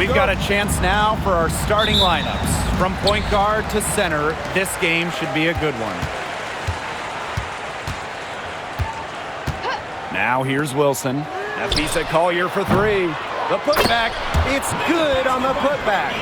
We've got a chance now for our starting lineups. From point guard to center, this game should be a good one. Now here's Wilson. Nafisa Collier for three. The putback, it's good on the putback.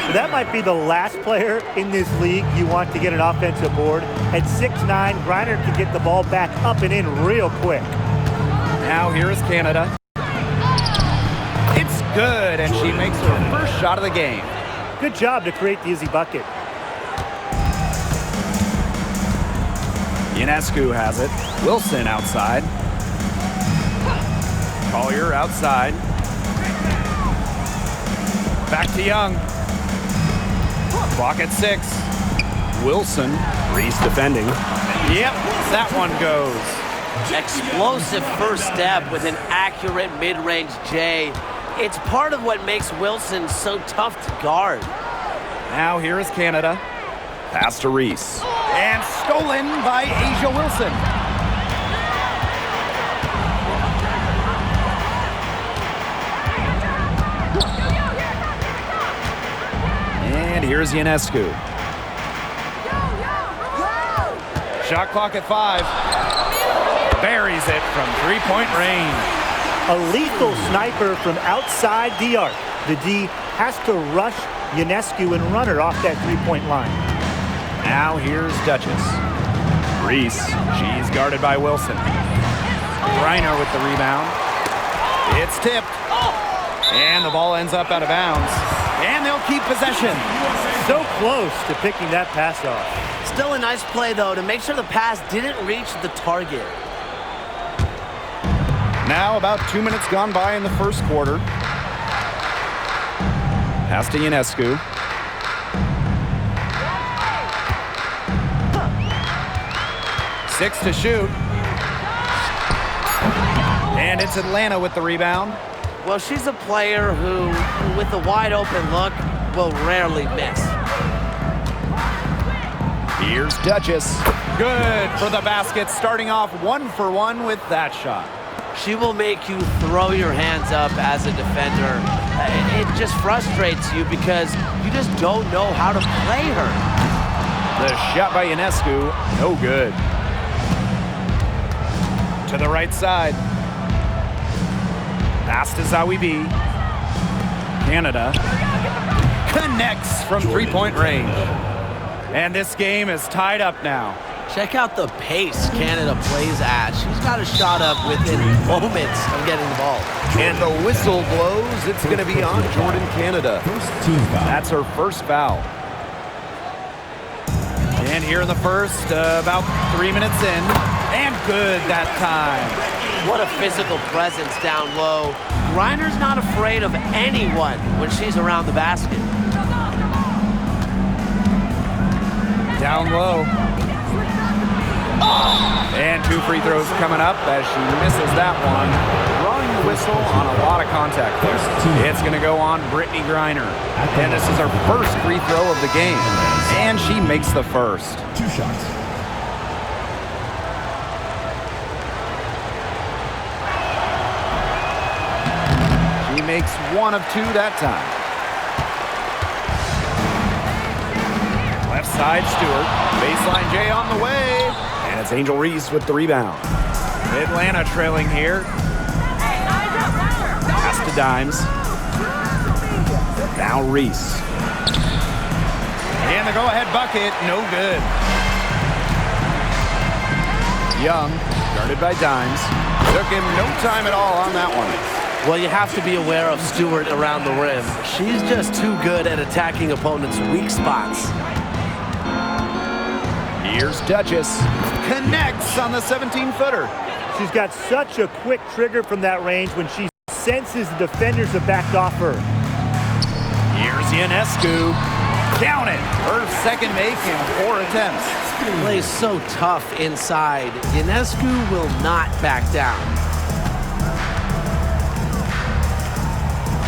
So that might be the last player in this league you want to get an offensive board. At 6'9", Griner can get the ball back up and in real quick. Now here is Canada. It's good, and she makes her first shot of the game. Good job to create the easy bucket. Ionescu has it. Wilson outside. Collier outside. Back to Young. Clock at 6. Wilson. Reese defending. Yep, that one goes. Explosive first step with an accurate mid-range J. It's part of what makes Wilson so tough to guard. Now here is Canada. Pass to Reese. And stolen by Asia Wilson. And here's Ionescu. Shot clock at 5. Buries it from three-point range. A lethal sniper from outside the arc. The D has to rush Ionescu and run her off that three-point line. Now here's Duchess. Reese, she's guarded by Wilson. Griner with the rebound. It's tipped. And the ball ends up out of bounds. And they'll keep possession. So close to picking that pass off. Still a nice play, though, to make sure the pass didn't reach the target. Now about 2 minutes gone by in the first quarter. Pass to Ionescu. Six to shoot. And it's Atlanta with the rebound. Well, she's a player who, with a wide open look, will rarely miss. Here's Duchess. Good for the basket, starting off 1 for 1 with that shot. She will make you throw your hands up as a defender. It just frustrates you because you just don't know how to play her. The shot by Ionescu, no good. To the right side. Pass to Zawi B. Canada connects from three-point range. And this game is tied up now. Check out the pace Canada plays at. She's got a shot up within moments of getting the ball. And the whistle blows. It's going to be on Jordan Canada. That's her first foul. And here in the first, about 3 minutes in. And good that time. What a physical presence down low. Griner's not afraid of anyone when she's around the basket. Down low. And 2 free throws coming up as she misses that one. Drawing the whistle on a lot of contact there. It's going to go on Brittany Griner. And this is her first free throw of the game. And she makes the first. 2 shots. She makes 1 of 2 that time. Left side, Stewart. Baseline J on the way. And it's Angel Reese with the rebound. Atlanta trailing here. Pass to Dimes. Now Reese. And the go-ahead bucket, no good. Young, guarded by Dimes. Took him no time at all on that one. Well, you have to be aware of Stewart around the rim. She's just too good at attacking opponents' weak spots. Here's Duchess. Connects on the 17-footer. She's got such a quick trigger from that range when she senses the defenders have backed off her. Here's Ionescu. Count it. Her second make in 4 attempts. Plays so tough inside. Ionescu will not back down.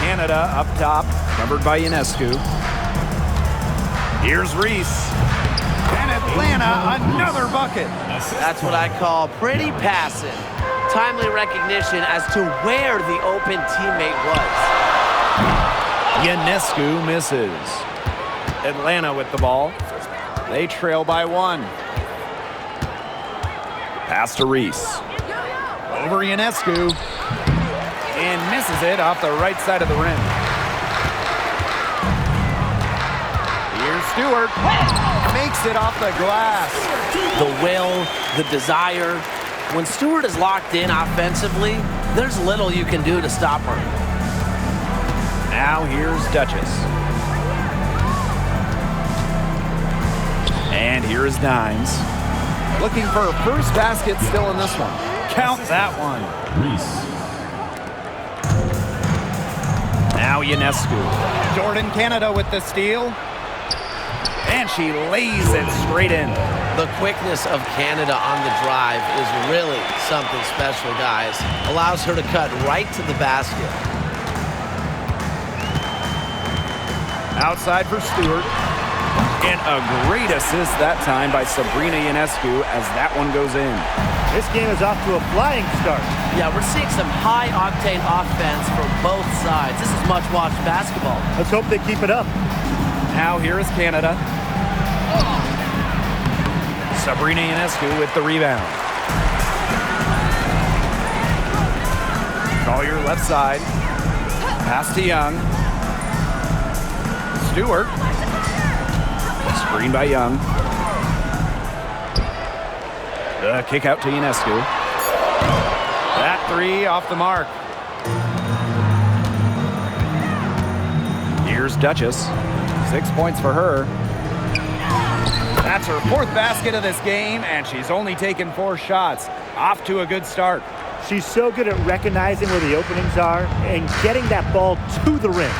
Canada up top, covered by Ionescu. Here's Reese. And Atlanta, another bucket. That's what I call pretty passive. Timely recognition as to where the open teammate was. Ionescu misses. Atlanta with the ball. They trail by 1. Pass to Reese. Over Ionescu. And misses it off the right side of the rim. Here's Stewart. Makes it off the glass. The will, the desire. When Stewart is locked in offensively, there's little you can do to stop her. Now here's Duchess. And here is Dimes. Looking for a first basket still in this one. Count that one. Reese. Now Ionescu. Jordan Canada with the steal. And she lays it straight in. The quickness of Canada on the drive is really something special, guys. Allows her to cut right to the basket. Outside for Stewart. And a great assist that time by Sabrina Ionescu as that one goes in. This game is off to a flying start. Yeah, we're seeing some high-octane offense from both sides. This is much-watched basketball. Let's hope they keep it up. Now here is Canada. Sabrina Ionescu with the rebound. Collier left side. Pass to Young. Stewart. Screen by Young. The kick out to Ionescu. That 3 off the mark. Here's Duchess. 6 points for her. That's her 4th basket of this game, and she's only taken 4 shots. Off to a good start. She's so good at recognizing where the openings are and getting that ball to the rim.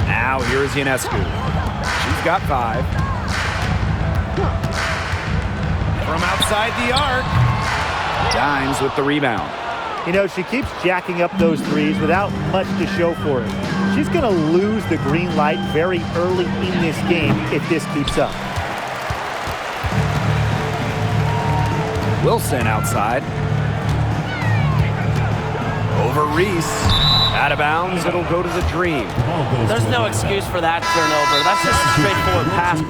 Now here's Ionescu. She's got 5. From outside the arc. Dimes with the rebound. You know, she keeps jacking up those threes without much to show for it. She's going to lose the green light very early in this game if this keeps up. Wilson outside. Over Reese. Out of bounds, it'll go to the Dream. There's no excuse for that turnover. That's just a straightforward pass.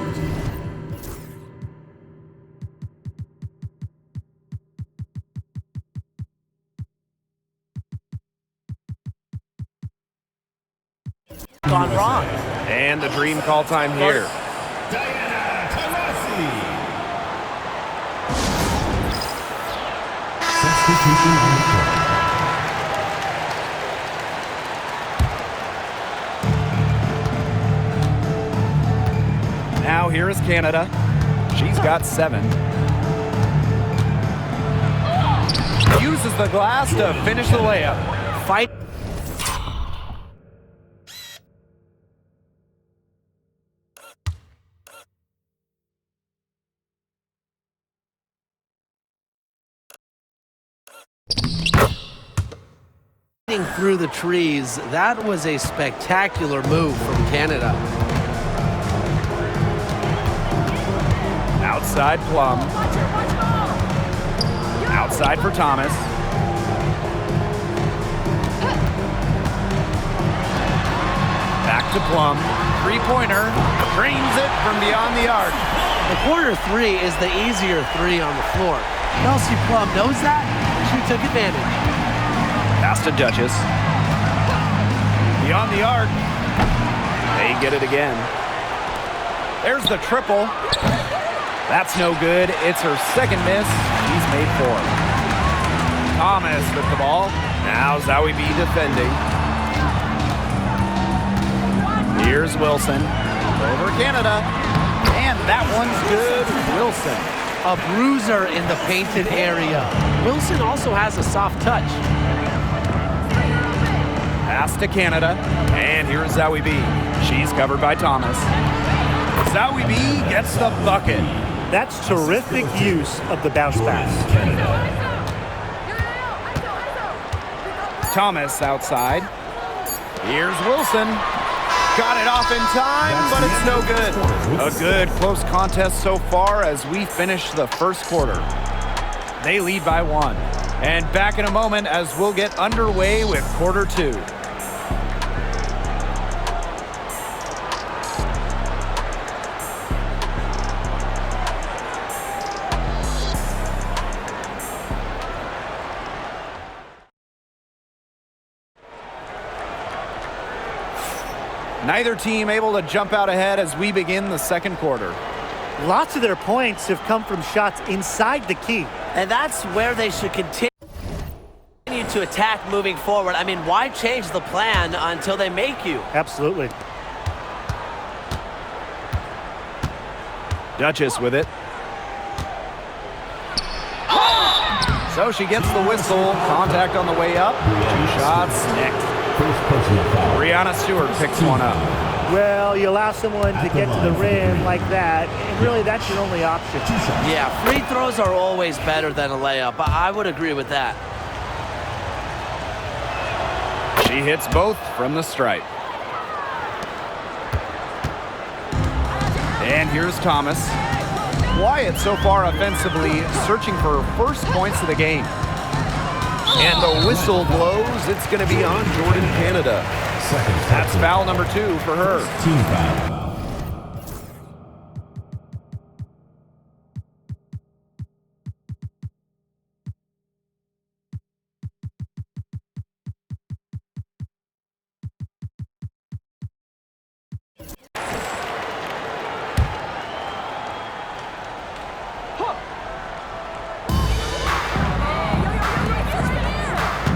Gone wrong. And the Dream call time here. Substitution on the court. Now here is Canada. She's got 7. Uses the glass to finish the layup. Fight. Through the trees, that was a spectacular move from Canada. Outside Plum. Outside for Thomas. Back to Plum. 3-pointer. Drains it from beyond the arc. The corner 3 is the easier 3 on the floor. Kelsey Plum knows that, and she took advantage. Pass to Duchess. Beyond the arc. They get it again. There's the triple. That's no good. It's her 2nd miss. She's made 4. Thomas with the ball. Now Zowie B defending. Here's Wilson. Over Canada. And that one's good. Wilson. A bruiser in the painted area. Wilson also has a soft touch. Pass to Canada. And here's Zowie B. She's covered by Thomas. Zowie B gets the bucket. That's terrific use of the bounce pass. Thomas outside. Here's Wilson. Got it off in time, but it's no good. A good close contest so far as we finish the first quarter. They lead by 1. And back in a moment as we'll get underway with quarter 2. Neither team able to jump out ahead as we begin the second quarter. Lots of their points have come from shots inside the key. And that's where they should continue to attack moving forward. I mean, why change the plan until they make you? Absolutely. Duchess with it. So she gets the whistle. Contact on the way up. 2 shots next. First personal foul. Brianna Stewart picks one up. Well, you allow someone to get to the rim like that, and really that's your only option. Yeah, free throws are always better than a layup. I would agree with that. She hits both from the stripe. And here's Thomas. Wyatt so far offensively searching for first points of the game. And the whistle blows. It's going to be on Jordan Canada. That's foul number 2 for her. Team foul.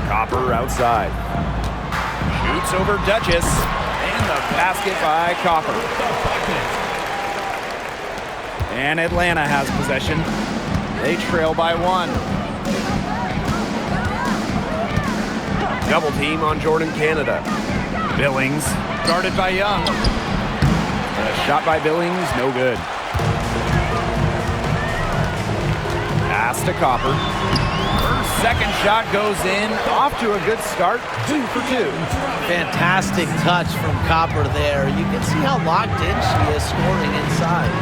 Copper outside. Shoots over Duchess. And the basket by Copper. And Atlanta has possession. They trail by 1. Double team on Jordan Canada. Billings guarded by Young. A shot by Billings, no good. Pass to Copper. Her second shot goes in. Off to a good start. 2 for 2. Fantastic touch from Copper there. You can see how locked in she is scoring inside.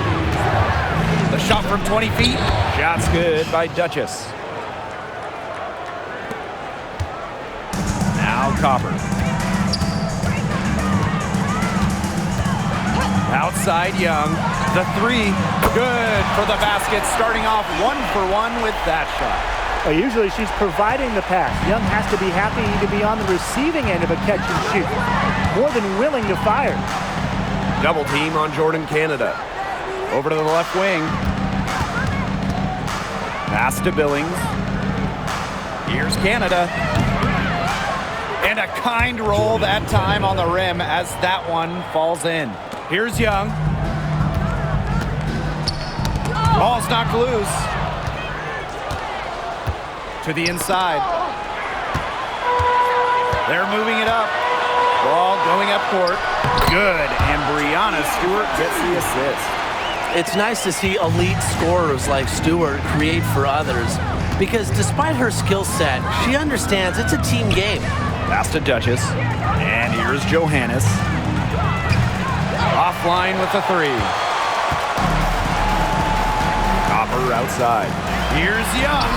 The shot from 20 feet. Shot's good by Duchess. Now Copper. Outside Young. The 3. Good for the basket. Starting off 1 for 1 with that shot. Usually she's providing the pass. Young has to be happy to be on the receiving end of a catch and shoot. More than willing to fire. Double team on Jordan Canada. Over to the left wing. Pass to Billings. Here's Canada. And a kind roll that time on the rim as that one falls in. Here's Young. Ball's knocked loose. To the inside. They're moving it up. Ball going up court. Good. And Brianna Stewart gets the assist. It's nice to see elite scorers like Stewart create for others because despite her skill set, she understands it's a team game. Pass to Duchess. And here's Johannes. Offline with the 3. Copper outside. Here's Young.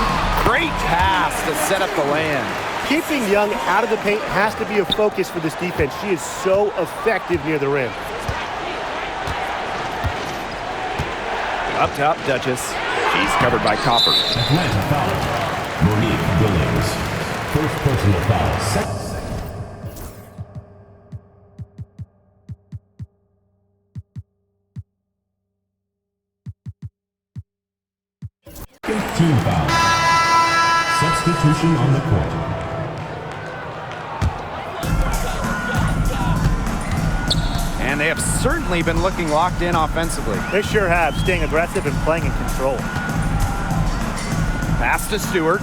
Great pass to set up the land. Keeping Young out of the paint has to be a focus for this defense. She is so effective near the rim. Up top, Duchess. She's covered by Copper. Atlanta foul. Monique Billings. First personal foul. 15 foul. Substitution on the court. And they have certainly been looking locked in offensively. They sure have, staying aggressive and playing in control. Pass to Stewart.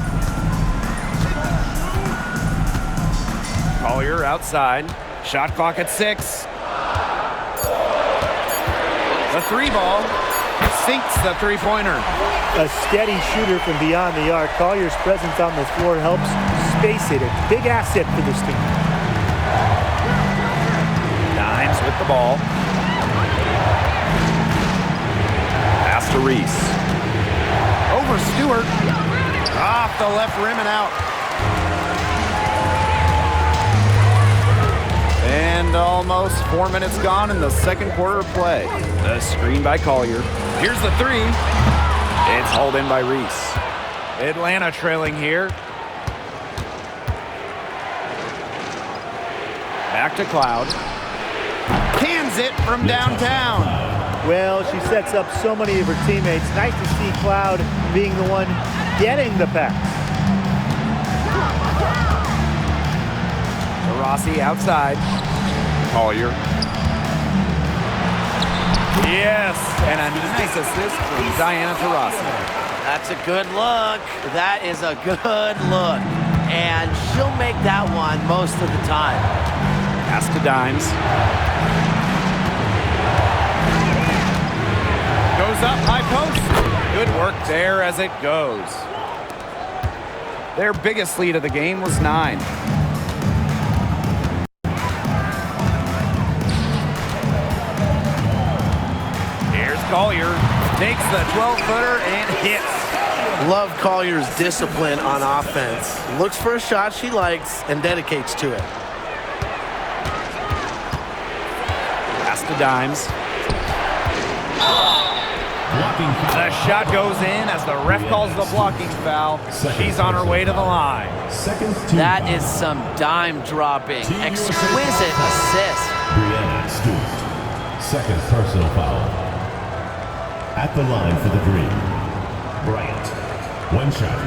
Collier outside. Shot clock at 6. The 3 ball sinks the 3-pointer. A steady shooter from beyond the arc. Collier's presence on the floor helps space it. A big asset for this team. Dimes with the ball. Pass to Reese. Over Stewart. Off the left rim and out. And almost 4 minutes gone in the second quarter of play. The screen by Collier. Here's the 3. It's hauled in by Reese. Atlanta trailing here. Back to Cloud. Can't lays it from downtown. Well, she sets up so many of her teammates. Nice to see Cloud being the one getting the pass. Rossi outside. Collier. Yes, and a nice assist from Diana Taurasi. That's a good look. That is a good look. And she'll make that one most of the time. Pass to Dimes. Goes up, high post. Good work there as it goes. Their biggest lead of the game was 9. Here's Collier. Takes the 12-footer and hits. Love Collier's discipline on offense. Looks for a shot she likes and dedicates to it. Pass to Dimes. The shot goes in as the ref calls the blocking foul. She's on her way to the line. That is some dime dropping. Exquisite assist. Brianna Stewart. Second personal foul. At the line for the green. Bryant. One shot.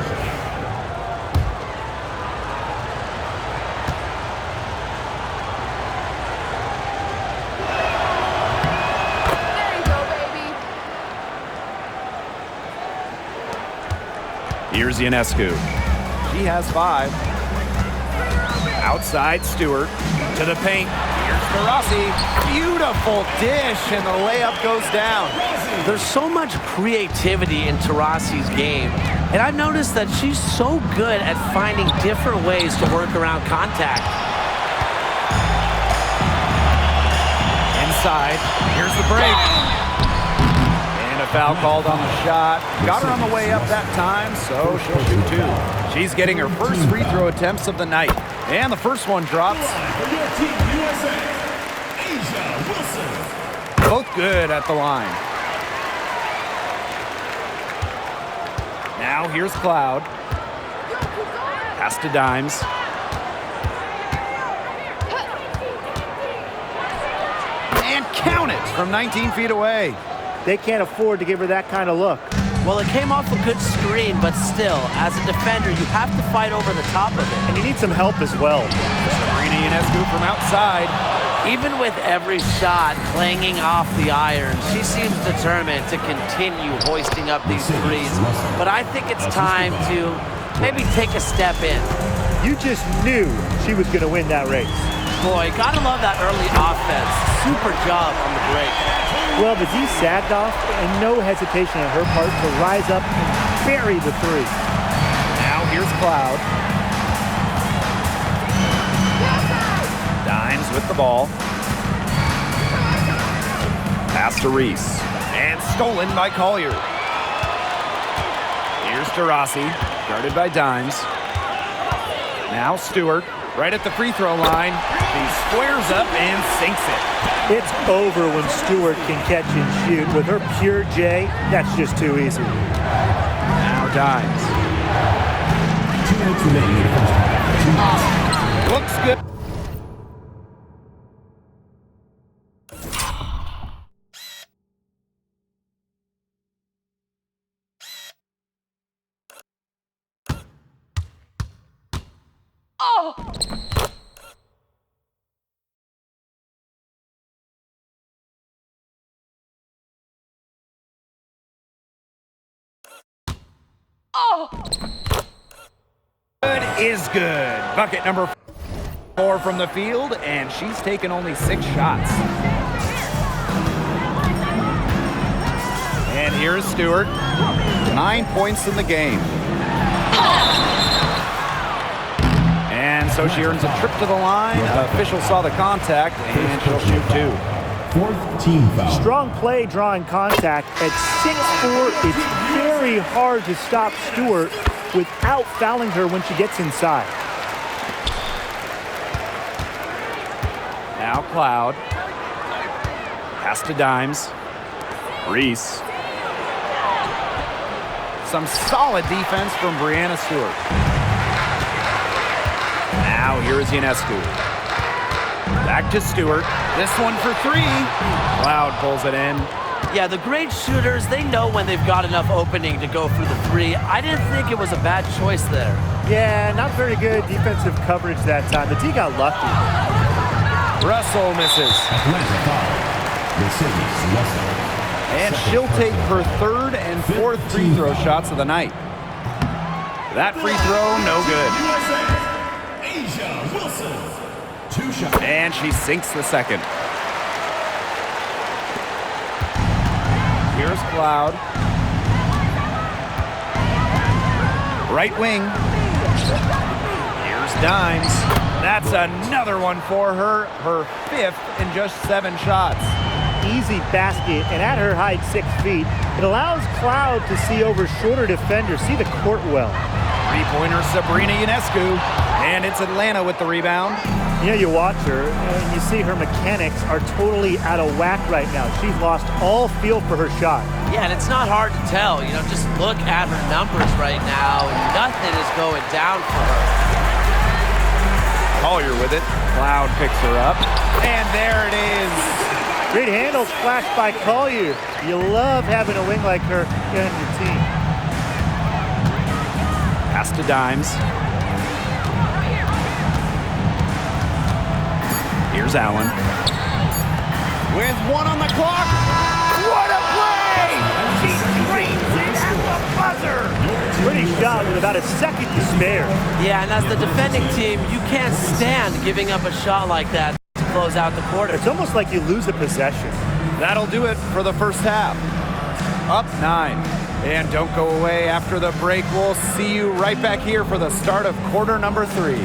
Here's Ionescu. She has 5. Outside Stewart to the paint. Here's Taurasi. Beautiful dish, and the layup goes down. There's so much creativity in Taurasi's game, and I've noticed that she's so good at finding different ways to work around contact. Inside. Here's the break. And a foul called on the shot. Got her on the way up that time, so she'll shoot 2. She's getting her first free throw attempts of the night. And the first one drops. Both good at the line. Now here's Cloud. Pass to Dimes. And count it from 19 feet away. They can't afford to give her that kind of look. Well, it came off a good screen, but still, as a defender, you have to fight over the top of it. And you need some help as well. Sabrina Ionescu from outside. Even with every shot clanging off the iron, she seems determined to continue hoisting up these threes. But I think it's time to maybe take a step in. You just knew she was going to win that race. Boy, gotta love that early offense. Super job on the break. Well, the D sagged off, and no hesitation on her part to rise up and bury the 3. Now here's Cloud. Dimes with the ball. Pass to Reese. And stolen by Collier. Here's Taurasi, guarded by Dimes. Now Stewart, right at the free throw line. He squares up and sinks it. It's over when Stewart can catch and shoot. With her pure J, that's just too easy. Now Dimes. 2 minutes remaining in the first half. Looks good. Good is good. Bucket number 4 from the field, and she's taken only 6 shots. And here's Stewart. 9 points in the game. And so she earns a trip to the line. Official saw the contact, and she'll shoot 2. 4th team foul. Strong play drawing contact. At 6'4", it's very hard to stop Stewart without fouling her when she gets inside. Now Cloud. Pass to Dimes. Reese. Some solid defense from Brianna Stewart. Now here's Ionescu. Back to Stewart. This one for three. Cloud pulls it in. Yeah, the great shooters, they know when they've got enough opening to go for the three. I didn't think it was a bad choice there. Yeah, not very good defensive coverage that time. The D got lucky. Russell misses. Atlanta foul. Mercedes Russell. And she'll take her third and fourth free throw shots of the night. That free throw, no good. Asia Wilson. 2 shots. And she sinks the second. Here's Cloud. Right wing. Here's Dimes. That's another one for her. Her fifth in just 7 shots. Easy basket, and at her height, 6 feet, it allows Cloud to see over shorter defenders, see the court well. Three-pointer Sabrina Ionescu. And it's Atlanta with the rebound. You know, you watch her, and you see her mechanics are totally out of whack right now. She's lost all feel for her shot. Yeah, and it's not hard to tell. You know, just look at her numbers right now. Nothing is going down for her. Collier with it. Cloud picks her up. And there it is. Great handles flashed by Collier. You love having a wing like her on your team. Pass to Dimes. Here's Allen. With 1 on the clock. What a play! She screams it at the buzzer. Pretty shot with about a second to spare. Yeah, and as the defending team, you can't stand giving up a shot like that to close out the quarter. It's almost like you lose a possession. That'll do it for the first half. Up 9. And don't go away after the break. We'll see you right back here for the start of quarter number 3.